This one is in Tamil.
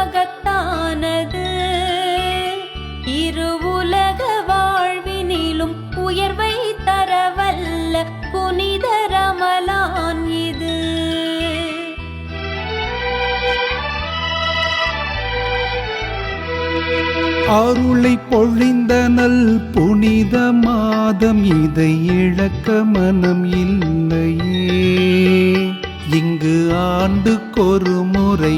மகத்தானது. இருவுலக வாழ்வினிலும் உயர்வை தரவல்ல புனித ரமலான் இது. அருளை பொழிந்த நல் புனித மாதம், இதை இழக்க மனம் இல்லையே. இங்கு ஆண்டுக்கொரு முறை